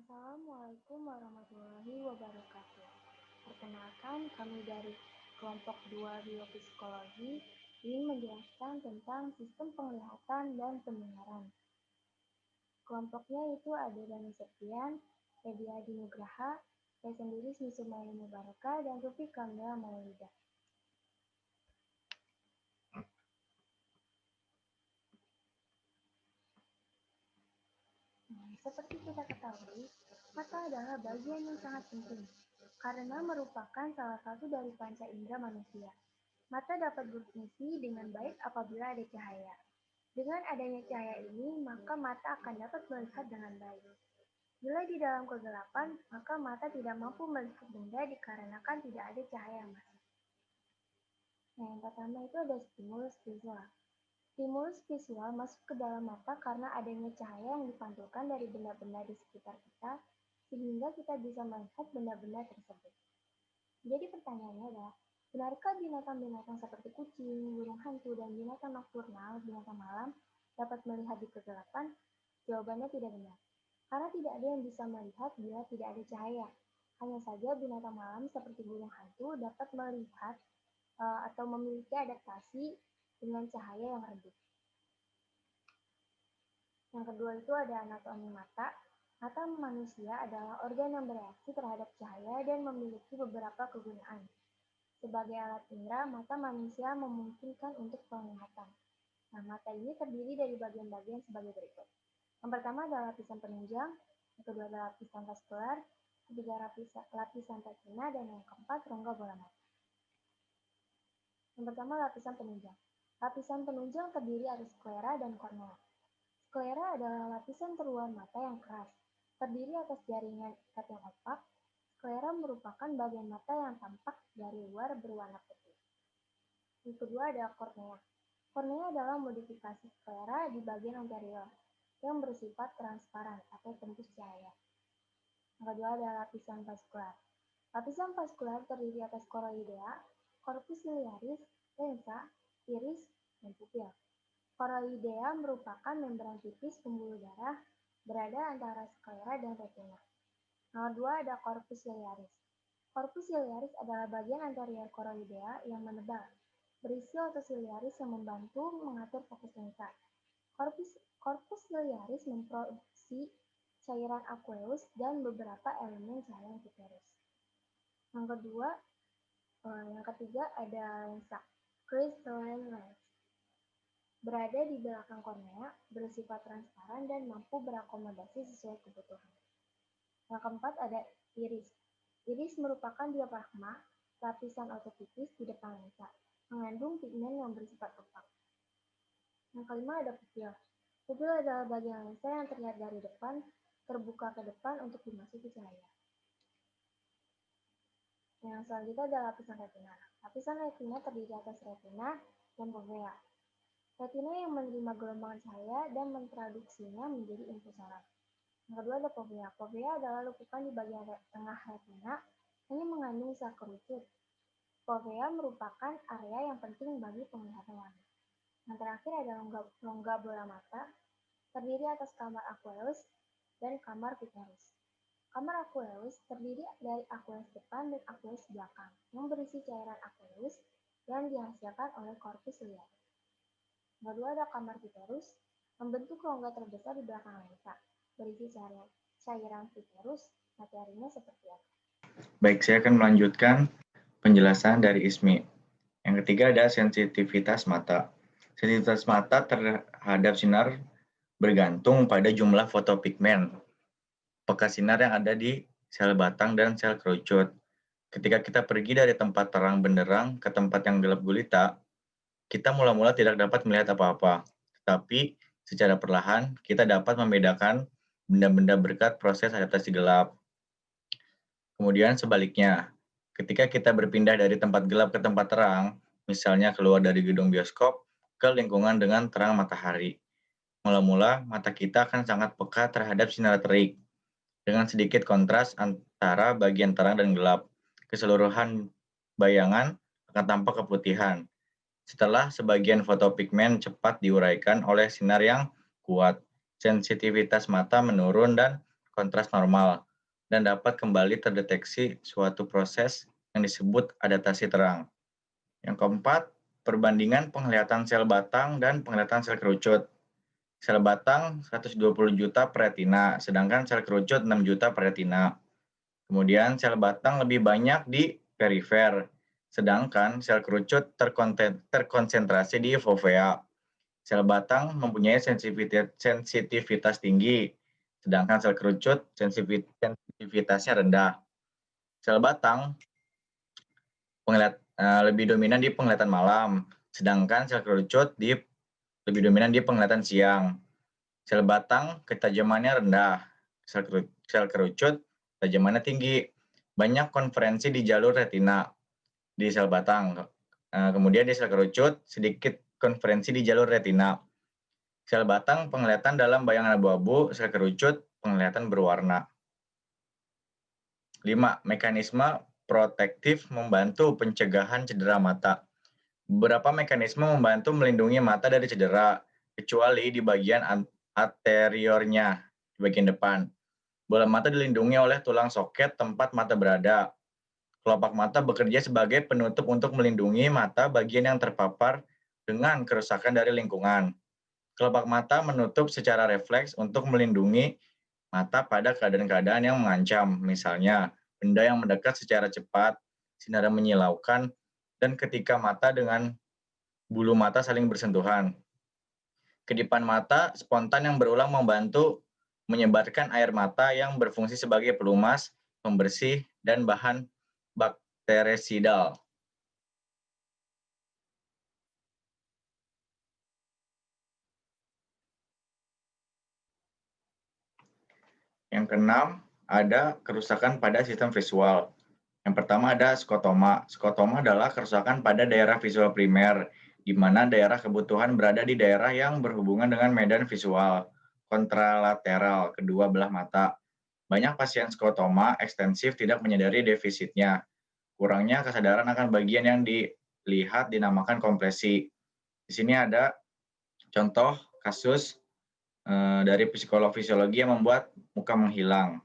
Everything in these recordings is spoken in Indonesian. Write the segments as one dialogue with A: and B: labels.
A: Assalamualaikum warahmatullahi wabarakatuh. Perkenalkan, kami dari kelompok 2 Biopsikologi ingin menjelaskan tentang sistem penglihatan dan pendengaran. Kelompoknya itu ada Dani Septian, Edi Adi Nugraha, saya sendiri Sumaili Mubaraka, dan Rufi Kamila Maulida. Seperti kita ketahui, mata adalah bagian yang sangat penting karena merupakan salah satu dari panca indera manusia. Mata dapat berfungsi dengan baik apabila ada cahaya. Dengan adanya cahaya ini, maka mata akan dapat melihat dengan baik. Bila di dalam kegelapan, maka mata tidak mampu melihat benda dikarenakan tidak ada cahaya yang masuk. Nah, yang pertama itu ada stimulus visual. Stimulus visual masuk ke dalam mata karena adanya cahaya yang dipantulkan dari benda-benda di sekitar kita, sehingga kita bisa melihat benda-benda tersebut. Jadi pertanyaannya adalah, benarkah binatang-binatang seperti kucing, burung hantu, dan binatang nokturnal, binatang malam, dapat melihat di kegelapan? Jawabannya tidak benar, karena tidak ada yang bisa melihat bila tidak ada cahaya. Hanya saja binatang malam seperti burung hantu dapat melihat atau memiliki adaptasi dengan cahaya yang redup. Yang kedua itu ada anatomi mata. Mata manusia adalah organ yang bereaksi terhadap cahaya dan memiliki beberapa kegunaan. Sebagai alat indera, mata manusia memungkinkan untuk penglihatan. Nah, mata ini terdiri dari bagian-bagian sebagai berikut. Yang pertama adalah lapisan penunjang, yang kedua adalah lapisan vaskular, ketiga lapisan retina, dan yang keempat rongga bola mata. Yang pertama lapisan penunjang. Lapisan penunjang terdiri atas sklera dan kornea. Sklera adalah lapisan terluar mata yang keras, terdiri atas jaringan ikat yang opak. Sklera merupakan bagian mata yang tampak dari luar berwarna putih. Yang kedua ada kornea. Kornea adalah modifikasi sklera di bagian anterior yang bersifat transparan atau tembus cahaya. Yang kedua ada lapisan vaskular. Lapisan vaskular terdiri atas koroidea, corpus ciliaris, lensa, iris, dan pupil. Koroidea merupakan membran tipis pembuluh darah berada antara sklera dan retina. Nomor 2 ada corpus ciliaris. Corpus ciliaris adalah bagian anterior koroidea yang menebal, berisi otosiliaris yang membantu mengatur fokus lensa. Corpus ciliaris memproduksi cairan aqueous dan beberapa elemen cairan piterus. Yang ketiga ada lensa, crystalline lens. Berada di belakang kornea, bersifat transparan dan mampu berakomodasi sesuai kebutuhan. Yang keempat ada iris. Iris merupakan diafragma, lapisan ototipis di depan lensa, mengandung pigmen yang bersifat opak. Yang kelima ada pupil. Pupil adalah bagian lensa yang terlihat dari depan, terbuka ke depan untuk dimasuki cahaya. Yang selanjutnya adalah lapisan retina. Lapisan retina terdiri atas retina dan fovea. Retina yang menerima gelombang cahaya dan mentraduksinya menjadi infusoran. Yang kedua ada fovea. Fovea adalah lekukan di bagian tengah retina yang mengandung sel kerucut. Fovea merupakan area yang penting bagi penglihatan warna. Yang terakhir ada rongga bola mata, terdiri atas kamar aqueous dan kamar piterus. Kamar aqueous terdiri dari aqueous depan dan aqueous belakang, yang berisi cairan aqueous yang dihasilkan oleh corpus ciliaris. Yang kedua ada kamar piterus, membentuk rongga terbesar di belakang lensa, berisi cairan piterus, materinya seperti apa?
B: Baik, saya akan melanjutkan penjelasan dari Ismi. Yang ketiga ada sensitivitas mata. Sensitivitas mata terhadap sinar bergantung pada jumlah fotopigmen, pekat sinar yang ada di sel batang dan sel kerucut. Ketika kita pergi dari tempat terang benderang ke tempat yang gelap gulita, kita mula-mula tidak dapat melihat apa-apa. Tetapi secara perlahan kita dapat membedakan benda-benda berkat proses adaptasi gelap. Kemudian sebaliknya, ketika kita berpindah dari tempat gelap ke tempat terang, misalnya keluar dari gedung bioskop ke lingkungan dengan terang matahari, mula-mula mata kita akan sangat peka terhadap sinar terik. Dengan sedikit kontras antara bagian terang dan gelap, keseluruhan bayangan akan tampak keputihan. Setelah sebagian fotopigmen cepat diuraikan oleh sinar yang kuat, sensitivitas mata menurun dan kontras normal dan dapat kembali terdeteksi suatu proses yang disebut adaptasi terang. Yang keempat, perbandingan penglihatan sel batang dan penglihatan sel kerucut. Sel batang 120 juta per retina, sedangkan sel kerucut 6 juta per retina. Kemudian sel batang lebih banyak di perifer, sedangkan sel kerucut terkonsentrasi di fovea. Sel batang mempunyai sensitivitas tinggi, sedangkan sel kerucut sensitivitasnya rendah. Sel batang lebih dominan di penglihatan malam, sedangkan sel kerucut lebih dominan di penglihatan siang. Sel batang ketajamannya rendah, sel kerucut ketajamannya tinggi. Banyak konferensi di jalur retina di sel batang. Kemudian di sel kerucut sedikit konferensi di jalur retina. Sel batang penglihatan dalam bayangan abu-abu, sel kerucut penglihatan berwarna. 5. Mekanisme protektif membantu pencegahan cedera mata. Beberapa mekanisme membantu melindungi mata dari cedera, kecuali di bagian anteriornya, di bagian depan. Bola mata dilindungi oleh tulang soket tempat mata berada. Kelopak mata bekerja sebagai penutup untuk melindungi mata bagian yang terpapar dengan kerusakan dari lingkungan. Kelopak mata menutup secara refleks untuk melindungi mata pada keadaan-keadaan yang mengancam, misalnya benda yang mendekat secara cepat, sinar yang menyilaukan, dan ketika mata dengan bulu mata saling bersentuhan. Kedipan mata spontan yang berulang membantu menyebarkan air mata yang berfungsi sebagai pelumas, pembersih, dan bahan bakterisidal. Yang keenam, ada kerusakan pada sistem visual. Yang pertama ada skotoma. Skotoma adalah kerusakan pada daerah visual primer, di mana daerah kebutuhan berada di daerah yang berhubungan dengan medan visual kontralateral kedua belah mata. Banyak pasien skotoma ekstensif tidak menyadari defisitnya. Kurangnya kesadaran akan bagian yang dilihat dinamakan kompresi. Di sini ada contoh kasus dari psikolog fisiologi yang membuat muka menghilang.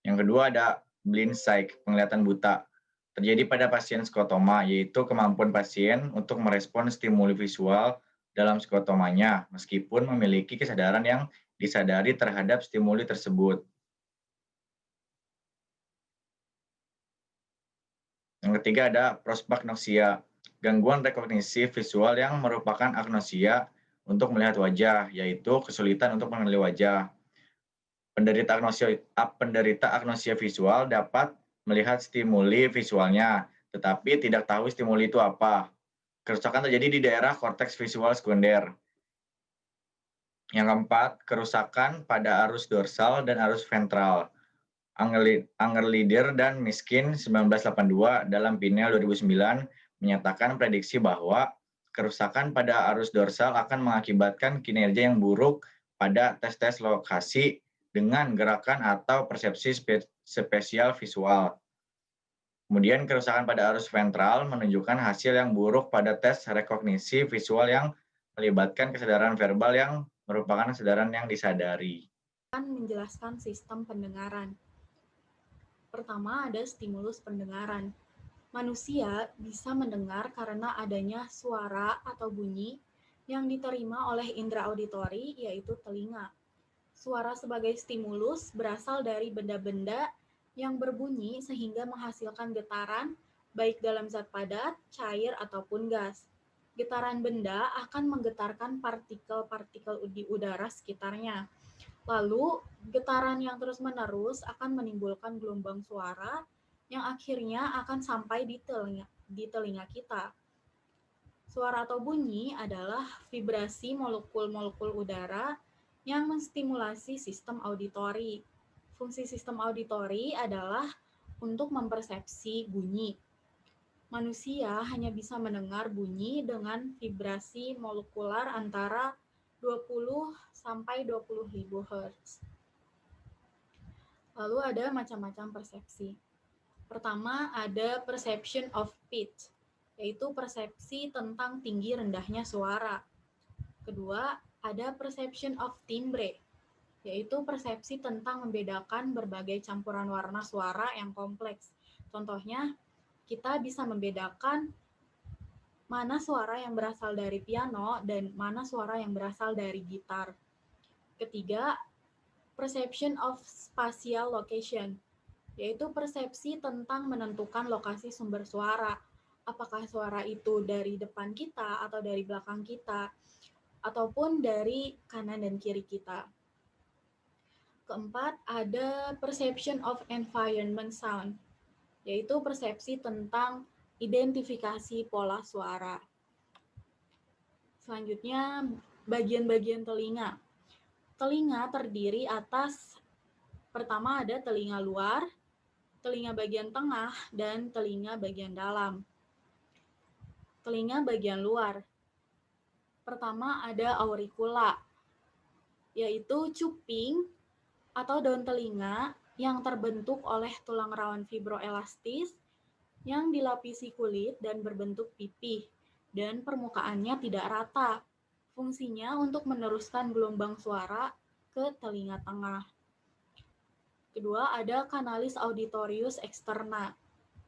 B: Yang kedua ada blind sight, penglihatan buta. Terjadi pada pasien skotoma, yaitu kemampuan pasien untuk merespon stimuli visual dalam skotomanya, meskipun memiliki kesadaran yang disadari terhadap stimuli tersebut. Yang ketiga ada prosopagnosia, gangguan rekognisi visual yang merupakan agnosia untuk melihat wajah, yaitu kesulitan untuk mengenali wajah. Penderita agnosia visual dapat melihat stimuli visualnya, tetapi tidak tahu stimuli itu apa. Kerusakan terjadi di daerah korteks visual sekunder. Yang keempat, kerusakan pada arus dorsal dan arus ventral. Angerlider dan Miskin 1982 dalam Pinel 2009 menyatakan prediksi bahwa kerusakan pada arus dorsal akan mengakibatkan kinerja yang buruk pada tes-tes lokasi dengan gerakan atau persepsi spesial visual. Kemudian kerusakan pada arus ventral menunjukkan hasil yang buruk pada tes rekognisi visual yang melibatkan kesadaran verbal yang merupakan kesadaran yang disadari.
C: Menjelaskan sistem pendengaran. Pertama ada stimulus pendengaran. Manusia bisa mendengar karena adanya suara atau bunyi yang diterima oleh indera auditori, yaitu telinga. Suara sebagai stimulus berasal dari benda-benda yang berbunyi sehingga menghasilkan getaran, baik dalam zat padat, cair, ataupun gas. Getaran benda akan menggetarkan partikel-partikel di udara sekitarnya. Lalu, getaran yang terus-menerus akan menimbulkan gelombang suara yang akhirnya akan sampai di telinga kita. Suara atau bunyi adalah vibrasi molekul-molekul udara yang menstimulasi sistem auditori. Fungsi sistem auditori adalah untuk mempersepsi bunyi. Manusia hanya bisa mendengar bunyi dengan vibrasi molekular antara 20 sampai 20.000 Hz. Lalu ada macam-macam persepsi. Pertama ada perception of pitch, yaitu persepsi tentang tinggi rendahnya suara. Kedua, ada perception of timbre, yaitu persepsi tentang membedakan berbagai campuran warna suara yang kompleks. Contohnya, kita bisa membedakan mana suara yang berasal dari piano dan mana suara yang berasal dari gitar. Ketiga, perception of spatial location, yaitu persepsi tentang menentukan lokasi sumber suara. Apakah suara itu dari depan kita atau dari belakang kita, ataupun dari kanan dan kiri kita. Keempat, ada perception of environment sound, yaitu persepsi tentang identifikasi pola suara. Selanjutnya, bagian-bagian telinga. Telinga terdiri atas, pertama ada telinga luar, telinga bagian tengah, dan telinga bagian dalam. Telinga bagian luar. Pertama ada auricula, yaitu cuping atau daun telinga yang terbentuk oleh tulang rawan fibroelastis yang dilapisi kulit dan berbentuk pipih, dan permukaannya tidak rata. Fungsinya untuk meneruskan gelombang suara ke telinga tengah. Kedua, ada canalis auditorius externa,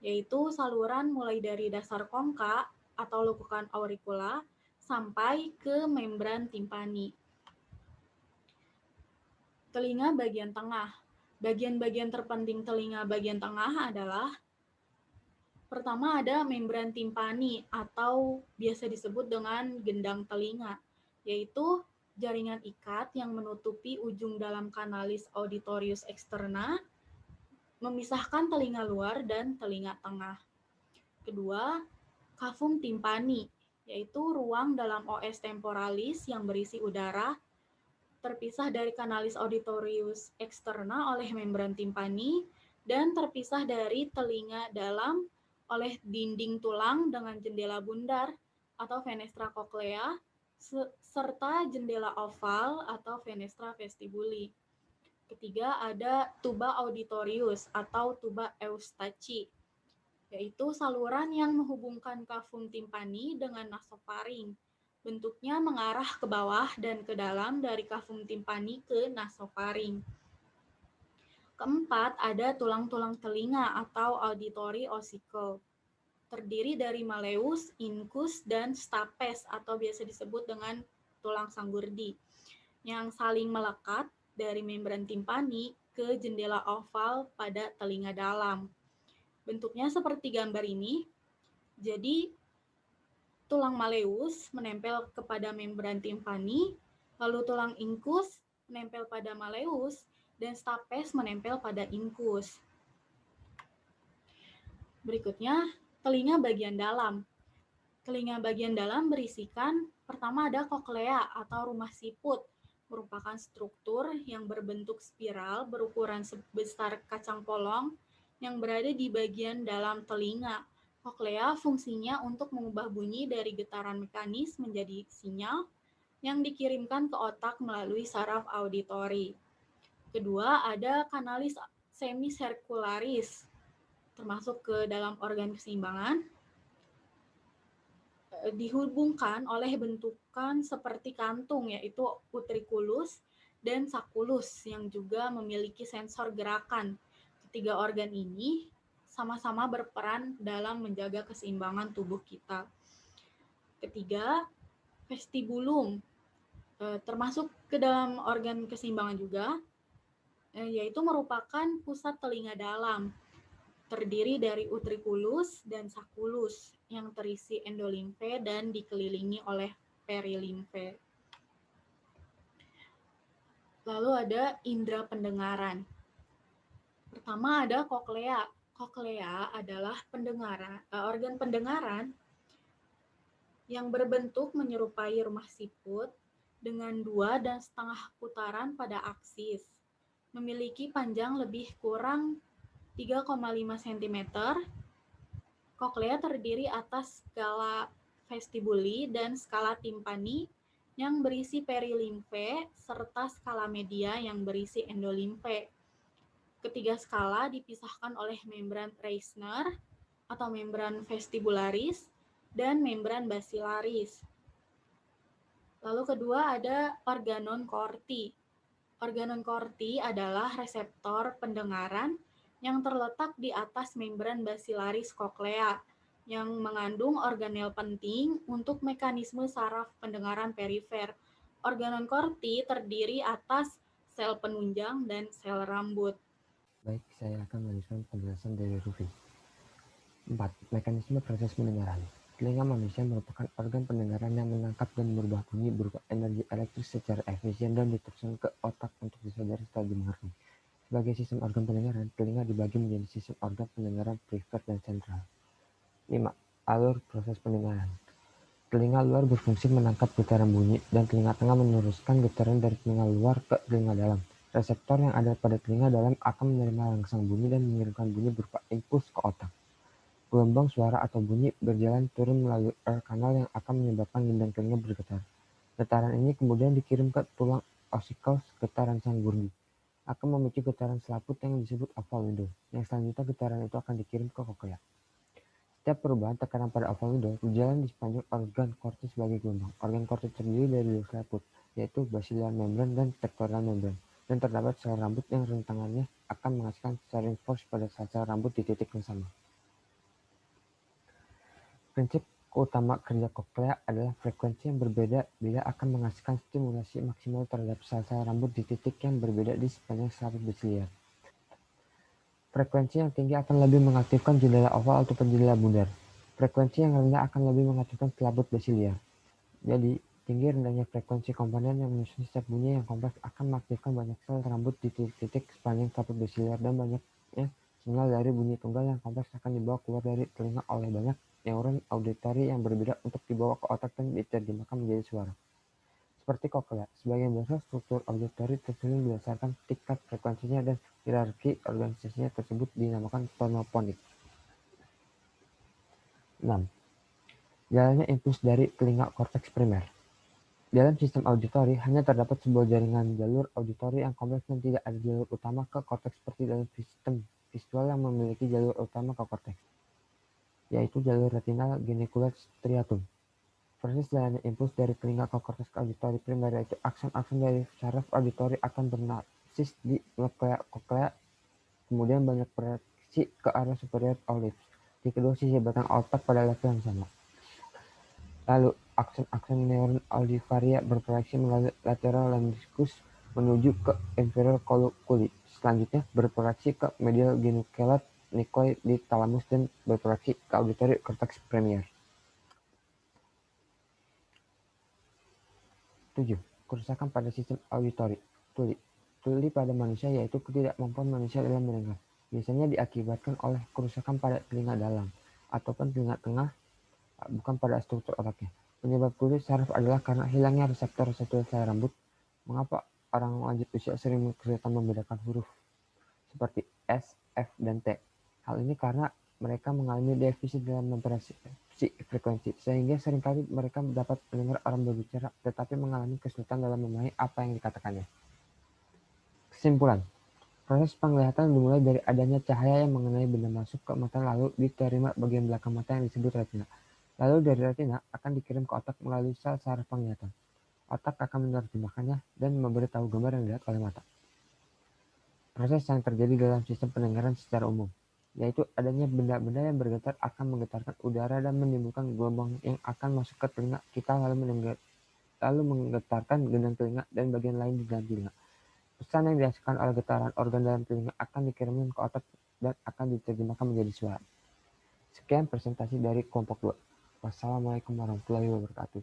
C: yaitu saluran mulai dari dasar kongka atau lekukan auricula sampai ke membran timpani. Telinga bagian tengah. Bagian-bagian terpenting telinga bagian tengah adalah, pertama ada membran timpani atau biasa disebut dengan gendang telinga, yaitu jaringan ikat yang menutupi ujung dalam canalis auditorius externa, memisahkan telinga luar dan telinga tengah. Kedua, cavum timpani, yaitu ruang dalam os temporalis yang berisi udara, terpisah dari canalis auditorius externa oleh membran timpani, dan terpisah dari telinga dalam oleh dinding tulang dengan jendela bundar atau fenestra cochlea, serta jendela oval atau fenestra vestibuli. Ketiga, ada tuba auditorius atau tuba eustachi, yaitu saluran yang menghubungkan cavum timpani dengan nasofaring. Bentuknya mengarah ke bawah dan ke dalam dari cavum timpani ke nasofaring. Keempat, ada tulang-tulang telinga atau auditory ossicle. Terdiri dari malleus, incus, dan stapes atau biasa disebut dengan tulang sanggurdi, yang saling melekat dari membran timpani ke jendela oval pada telinga dalam. Bentuknya seperti gambar ini. Jadi, tulang malleus menempel kepada membran timpani, lalu tulang incus menempel pada malleus, dan stapes menempel pada incus. Berikutnya, telinga bagian dalam. Telinga bagian dalam berisikan, pertama ada cochlea atau rumah siput, merupakan struktur yang berbentuk spiral berukuran sebesar kacang polong yang berada di bagian dalam telinga. Cochlea fungsinya untuk mengubah bunyi dari getaran mekanis menjadi sinyal yang dikirimkan ke otak melalui saraf auditori. Kedua, ada canalis semicircularis, termasuk ke dalam organ keseimbangan, dihubungkan oleh bentukan seperti kantung, yaitu utriculus dan sacculus yang juga memiliki sensor gerakan. Ketiga organ ini sama-sama berperan dalam menjaga keseimbangan tubuh kita. Ketiga, vestibulum, termasuk ke dalam organ keseimbangan juga, yaitu merupakan pusat telinga dalam, terdiri dari utriculus dan sacculus yang terisi endolimfe dan dikelilingi oleh perilimfe. Lalu ada indera pendengaran. Pertama ada cochlea. Cochlea adalah organ pendengaran yang berbentuk menyerupai rumah siput dengan 2,5 putaran pada aksis. Memiliki panjang lebih kurang 3,5 cm. Cochlea terdiri atas skala vestibuli dan skala timpani yang berisi perilimfe serta skala media yang berisi endolimfe. Ketiga skala dipisahkan oleh membran Reisner atau membran vestibularis dan membran basilaris. Lalu kedua ada organon corti. Organon corti adalah reseptor pendengaran yang terletak di atas membran basilaris koklea yang mengandung organel penting untuk mekanisme saraf pendengaran perifer. Organon corti terdiri atas sel penunjang dan sel rambut.
D: Baik, saya akan melanjutkan penjelasan dari Rufi. 4. Mekanisme proses pendengaran. Telinga manusia merupakan organ pendengaran yang menangkap dan merubah bunyi berupa energi elektris secara efisien dan diteruskan ke otak untuk disadari setelah dimengerti. Sebagai sistem organ pendengaran, telinga dibagi menjadi sistem organ pendengaran perifer dan sentral. 5. Alur proses pendengaran. Telinga luar berfungsi menangkap getaran bunyi, dan telinga tengah meneruskan getaran dari telinga luar ke telinga dalam. Reseptor yang ada pada telinga dalam akan menerima langsung bunyi dan mengirimkan bunyi berupa impuls ke otak. Gelombang suara atau bunyi berjalan turun melalui air kanal yang akan menyebabkan gendang telinga bergetar. Getaran ini kemudian dikirim ke tulang osikal getaran sang gurdi. Akan memicu getaran selaput yang disebut oval window, yang selanjutnya getaran itu akan dikirim ke koklea. Setiap perubahan tekanan pada oval window berjalan di sepanjang organ kortis sebagai gelombang. Organ kortis terdiri dari dua selaput, yaitu basilar membran dan pectoral membran, dan terdapat sel rambut yang rentangannya akan menghasilkan steering force pada sel-sel rambut di titik yang sama. Prinsip utama kerja koklea adalah frekuensi yang berbeda bila akan menghasilkan stimulasi maksimal terhadap sel-sel rambut di titik yang berbeda di sepanjang selaput basiliar. Frekuensi yang tinggi akan lebih mengaktifkan jendela oval ataupun jendela bundar. Frekuensi yang rendah akan lebih mengaktifkan selaput basiliar. Jadi, tinggi rendahnya frekuensi komponen yang menyusun setiap bunyi yang kompleks akan mengaktifkan banyak sel rambut di titik-titik sepanjang selaput basiliar, dan banyaknya sinyal dari bunyi tunggal yang kompleks akan dibawa keluar dari telinga oleh banyak neuron auditori yang berbeda untuk dibawa ke otak dan diterjemahkan menjadi suara. Seperti koklea, sebagian besar struktur auditori tersusun berdasarkan tingkat frekuensinya dan hierarki organisasinya tersebut dinamakan tonoponik. 6. Jalannya impuls dari telinga korteks primer. Dalam sistem auditori, hanya terdapat sebuah jaringan jalur auditori yang kompleks dan tidak ada jalur utama ke korteks seperti dalam sistem visual yang memiliki jalur utama ke korteks, yaitu jalur retinal genicular striatum. Proses jalannya impuls dari telinga ke korteks auditori primer, yaitu akson-akson dari saraf auditori akan bernasis di koklea, kemudian banyak proyeksi ke arah superior olive di kedua sisi batang otak pada level yang sama. Lalu, akson-akson neuron audivaria berproyeksi melalui lateral lemniscus menuju ke inferior colliculi. Selanjutnya, berproyeksi ke medial genicular nuclei di talamus dan berproyeksi ke auditory cortex premier. 7. Kerusakan pada sistem auditori. Tuli pada manusia yaitu ketidakmampuan manusia dalam mendengar. Biasanya diakibatkan oleh kerusakan pada telinga dalam ataupun telinga tengah, bukan pada struktur otaknya. Penyebab tuli saraf adalah karena hilangnya reseptor-reseptor sel rambut. Mengapa orang lanjut usia sering kesulitan membedakan huruf seperti S, F, dan T? Hal ini karena mereka mengalami defisit dalam mempersepsi frekuensi, sehingga seringkali mereka dapat mendengar orang berbicara tetapi mengalami kesulitan dalam memahami apa yang dikatakannya. Kesimpulan, proses penglihatan dimulai dari adanya cahaya yang mengenai benda masuk ke mata lalu diterima bagian belakang mata yang disebut retina. Lalu dari retina akan dikirim ke otak melalui sel saraf penglihatan. Otak akan menerjemahkannya dan memberitahu gambar yang dilihat oleh mata. Proses yang terjadi dalam sistem pendengaran secara umum, yaitu adanya benda-benda yang bergetar akan menggetarkan udara dan menimbulkan gelombang yang akan masuk ke telinga kita lalu menggetarkan gendang telinga dan bagian lain di dalam telinga. Pesan yang dihasilkan oleh getaran organ dalam telinga akan dikirimkan ke otak dan akan diterjemahkan menjadi suara. Sekian presentasi dari kelompok 2. Wassalamualaikum warahmatullahi wabarakatuh.